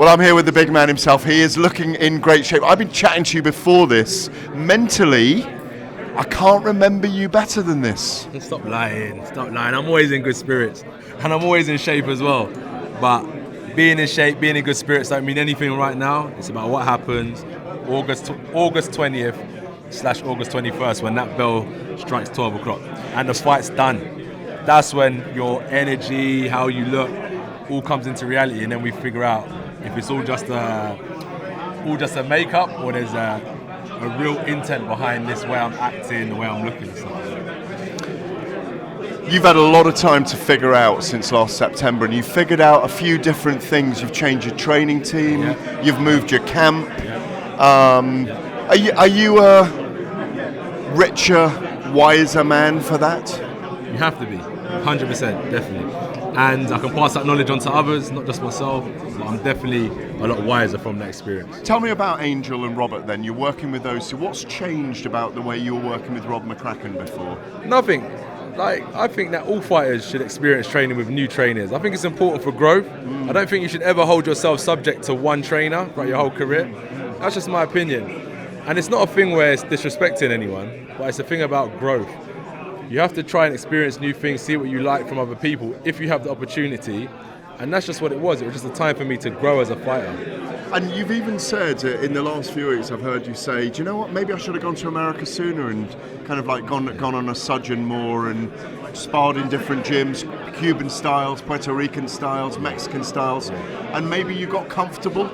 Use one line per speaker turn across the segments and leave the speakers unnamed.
Well, I'm here with the big man himself. He is looking in great shape. I've been chatting to you before this. Mentally, I can't remember you better than this.
Stop lying. I'm always in good spirits. And I'm always in shape as well. But being in shape, being in good spirits don't mean anything right now. It's about what happens August 20th / August 21st when that bell strikes 12 o'clock. And the fight's done. That's when your energy, how you look, all comes into reality, and then we figure out if it's all just a makeup or there's a real intent behind this way I'm acting, the way I'm looking. So.
You've had a lot of time to figure out since last September, and you've figured out a few different things. You've changed your training team, You've moved your camp. Are you a richer, wiser man for that?
You have to be, 100%, definitely. And I can pass that knowledge on to others, not just myself, but I'm definitely a lot wiser from that experience.
Tell me about Angel and Robert then. You're working with those two. What's changed about the way you were working with Rob McCracken before?
Nothing. I think that all fighters should experience training with new trainers. I think it's important for growth. I don't think you should ever hold yourself subject to one trainer throughout your whole career. That's just my opinion. And it's not a thing where it's disrespecting anyone, but it's a thing about growth. You have to try and experience new things, see what you like from other people if you have the opportunity. And that's just what it was. It was just a time for me to grow as a fighter.
And you've even said in the last few weeks, I've heard you say, do you know what, maybe I should have gone to America sooner and kind of like gone on a sojourn more and sparred in different gyms, Cuban styles, Puerto Rican styles, Mexican styles, and maybe you got comfortable.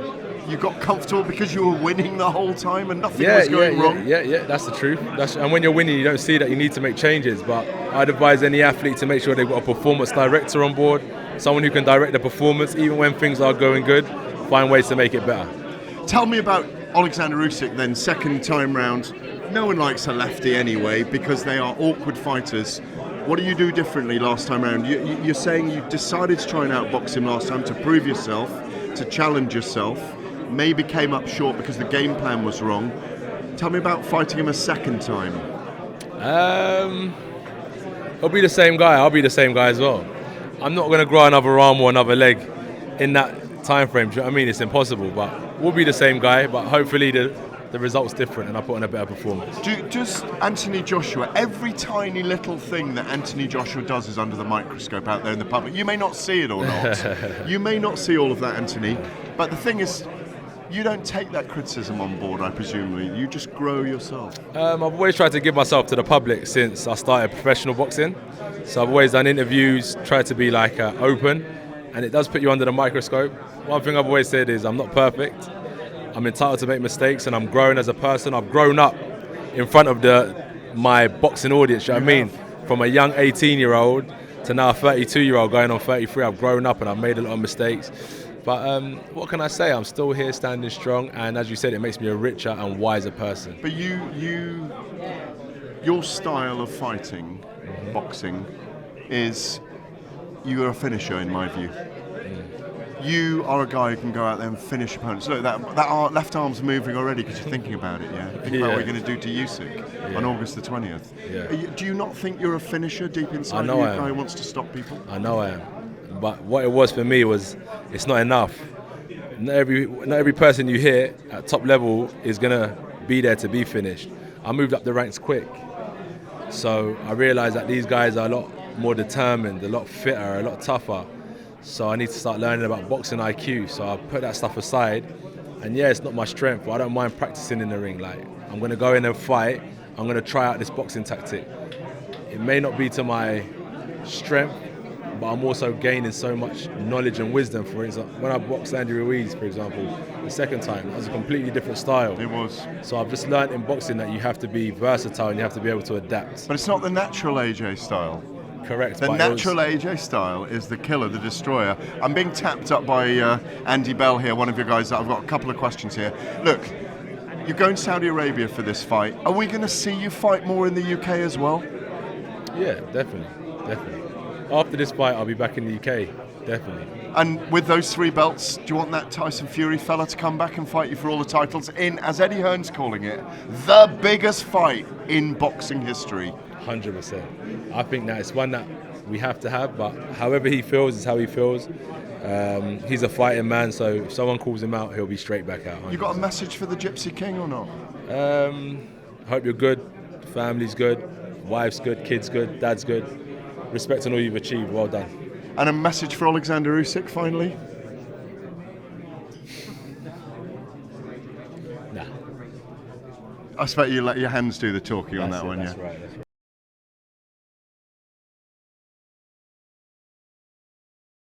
You got comfortable because you were winning the whole time and nothing was going wrong?
Yeah, that's the truth. And when you're winning, you don't see that you need to make changes. But I'd advise any athlete to make sure they've got a performance director on board, someone who can direct the performance, even when things are going good, find ways to make it better.
Tell me about Alexander Usyk then, second time round. No one likes a lefty anyway because they are awkward fighters. What do you do differently last time round? You're saying you decided to try and outbox him last time to prove yourself, to challenge yourself. Maybe came up short because the game plan was wrong. Tell me about fighting him a second time.
He'll be the same guy. I'll be the same guy as well. I'm not going to grow another arm or another leg in that time frame. Do you know what I mean? It's impossible, but we'll be the same guy, but hopefully the result's different and I put on a better performance.
Just Anthony Joshua, every tiny little thing that Anthony Joshua does is under the microscope out there in the public. You may not see it or not. You may not see all of that, Anthony, but the thing is, you don't take that criticism on board, I presume. You just grow yourself.
I've always tried to give myself to the public since I started professional boxing. So I've always done interviews, tried to be like open, and it does put you under the microscope. One thing I've always said is I'm not perfect. I'm entitled to make mistakes, and I'm growing as a person. I've grown up in front of my boxing audience, you know what I mean? From a young 18-year-old to now a 32-year-old going on 33. I've grown up and I've made a lot of mistakes. But what can I say? I'm still here standing strong, and as you said, it makes me a richer and wiser person.
But your style of fighting, boxing, is you're a finisher in my view. You are a guy who can go out there and finish opponents. Look, that left arm's moving already because you're thinking about it, yeah? Think about what you're going to do to Usyk on August the 20th.
Yeah.
Do you not think you're a finisher deep inside?
I know
you, a guy who wants to stop people?
I know I am. But what it was for me was, it's not enough. Not every person you hit at top level is going to be there to be finished. I moved up the ranks quick. So I realised that these guys are a lot more determined, a lot fitter, a lot tougher. So I need to start learning about boxing IQ. So I put that stuff aside. And yeah, it's not my strength, but I don't mind practicing in the ring. Like, I'm going to go in and fight. I'm going to try out this boxing tactic. It may not be to my strength, but I'm also gaining so much knowledge and wisdom. For instance, when I boxed Andy Ruiz, for example, the second time, that was a completely different style.
It was.
So I've just learned in boxing that you have to be versatile and you have to be able to adapt.
But it's not the natural AJ style.
Correct.
The natural AJ style is the killer, the destroyer. I'm being tapped up by Andy Bell here, one of your guys. I've got a couple of questions here. Look, you're going to Saudi Arabia for this fight. Are we going to see you fight more in the UK as well?
Yeah, definitely. After this fight, I'll be back in the UK, definitely.
And with those 3 belts, do you want that Tyson Fury fella to come back and fight you for all the titles in, as Eddie Hearn's calling it, the biggest fight in boxing history?
100%. I think that it's one that we have to have, but however he feels is how he feels. He's a fighting man, so if someone calls him out, he'll be straight back out.
You got a message for the Gypsy King or not?
Hope you're good, family's good, wife's good, kids good, dad's good. Respect on all you've achieved, well done.
And a message for Alexander Usyk finally?
Nah.
I expect you let your hands do the talking on that one,
That's
yeah?
right.